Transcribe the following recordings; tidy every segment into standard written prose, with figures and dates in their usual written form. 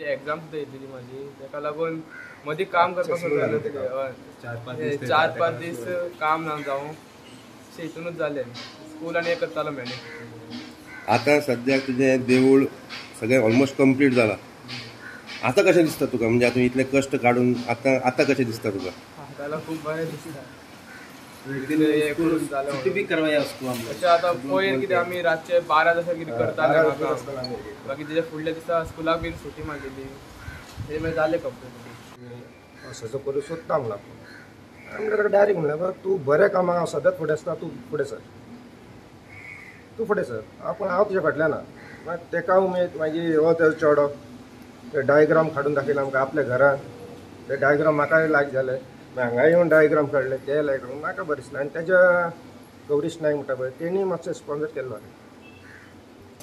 Exam सुद्धा येतली माझी, त्याका लागून मध्ये काम करपासून झालं 4-5 दीस काम ना जाऊं हितूनच झाले. स्कूल आणि एकच चालू मॅनेज. आता सध्या तुझे देऊळ सगळे ऑलमोस्ट कंप्लीट झाला. आता कशें दिसता तुका, म्हणजे आता इतले कष्ट काढून आता आता कशें दिसता तुका? त्याला खूप बरें दिसता. आता पयर कितें आमी रातचे 12 जसं कितें करताले म्हाका, बाकी तेच्या फुडल्या दिसा स्कुलाक बीन सुटी मारलेली, ते मागीर जालें कंप्लीट. असं करू सोदता म्हणला आमी ताका डायरेक्ट म्हणलें बघ तूं बरें कामाक हांव सदांच फुडें आसता, तूं फुडें सर, तूं फुडें सर, पूण हांव तुज्या फाटल्यान ना. मागीर तेका उमेद मागीर हो तेजो चेडो ते डायग्राम काडून दाखयला आमकां आपल्या घरान. ते डायग्राम म्हाकाय लायक जाले, मागीर हांगा येवन डायग्राम काडले, ते लायक म्हाका बरें दिसलें. आनी तेज्या गौरीश नायक म्हणटा पळय तेणी मातशें स्पॉन्सर केल्लो.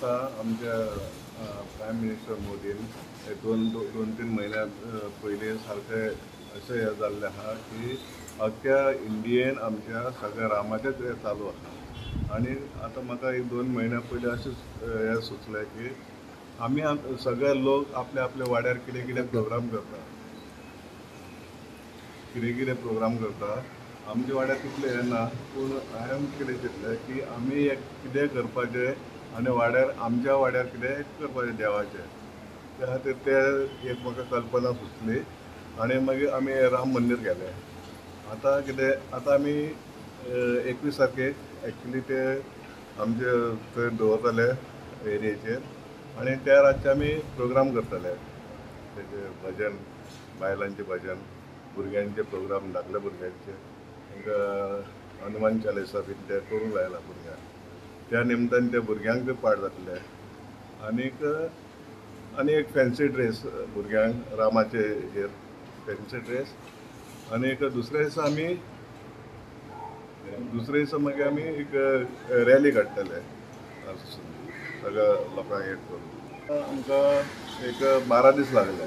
आमच्या प्रायम मिनिस्टर मोदीन दोन तीन महिन्या पयलीं सारकें अशें हें जाल्लें आहा की अख्ख्या इंडियेन आमच्या सगळ्या रामाचेंच हें चालू आहा. आनी आतां म्हाका एक 2 म्हयन्या पयलीं अशें हें सुचलें की आमी सगळे लोक आपल्या आपल्या वाड्यार कितें कितें प्रोग्राम करता, कितें प्रोग्राम करता. आमच्या वाड्यार तितलें हें ना, पूण हांवें कितें चिंतलें की आमी एक कितें करपाचें आनी वाड्यार आमच्या वाड्यार कितें करपाचें देवाचें. त्या खातीर ते एक म्हाका कल्पना सुचली आनी मागीर आमी राम मंदीर गेले. आतां कितें आतां आमी 21 तारखेक एक्चुली ते आमचे थंय दवरतले एरियेचेर आनी त्या रातचे आमी प्रोग्राम करतले. तेजे भजन, बायलांचें भजन, भुरग्यांचे प्रोग्राम, धाकल्या भुरग्यांचे, तांकां हनुमान चालीसा बीन ते करूंक लायला भुरग्यांक. त्या निमतान त्या भुरग्यांक बी पाठ जातले. आनी एक फॅन्सी ड्रेस भुरग्यांक रामाचे हेर फॅन्सी ड्रेस. आनी एक दुसऱ्या दिसा मागीर आमी एक रॅली काडटले सगळ्या लोकांक एक करून. आमकां एक 12 दीस लागले.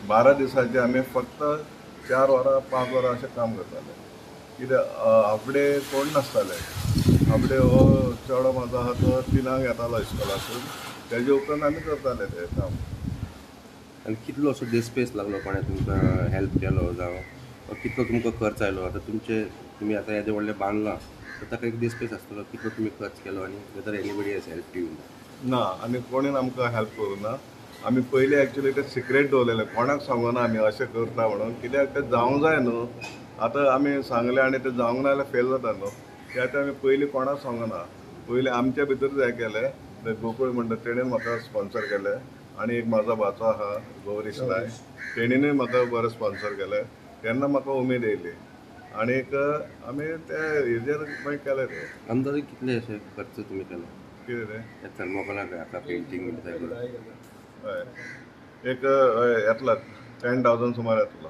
12 दिसाचे आमी फक्त 4 वरां 5 वरां अशें काम करताले. कित्याक हाफ डे कोण नासताले. हाफ डे हो चेडो म्हाजो आहा तो 3 येतालो इस्कॉलासून, तेजे उपरांत आमी करताले तें काम. आनी कितलो असो डिस्पेस लागलो, कोणें तुमकां हेल्प केलो जावं कितलो तुमकां खर्च आयलो? आता तुमी आतां येदें व्हडलें बांदलां तर ताका एक डिस्पेस आसतलो, कितलो तुमी खर्च केलो आनी whether anybody has help you? ना, आनी कोणेन आमकां हेल्प करूं ना. आमी पयलीं एक्चुली ते सिक्रेट दवरलेलें, कोणाक सांगूना आमी अशें करता म्हणून. कित्याक तें जावंक जाय न्हू. आतां आमी सांगलें आनी तें जावंक ना जाल्यार फेल जाता न्हू. त्या खातीर आमी पयलीं कोणाक सांगना. पयलीं आमच्या भितर हें केलें. ते गोकुळ म्हणटा तेणेन म्हाका स्पॉन्सर केलें आनी एक म्हाजो भाचो आहा गौरीश नायक, तेणीनूय म्हाका बरें स्पॉन्सर केलें. तेन्ना म्हाका उमेद येयली आनीक आमी ते हेजेर मागीर केलें तें. अंदाजे कितले अशे खर्च तुमी केलो? कितें तें थर्मोकोलाक आतां पेंटींग बी हय एक येतलो 10,000 सुमार येतलो.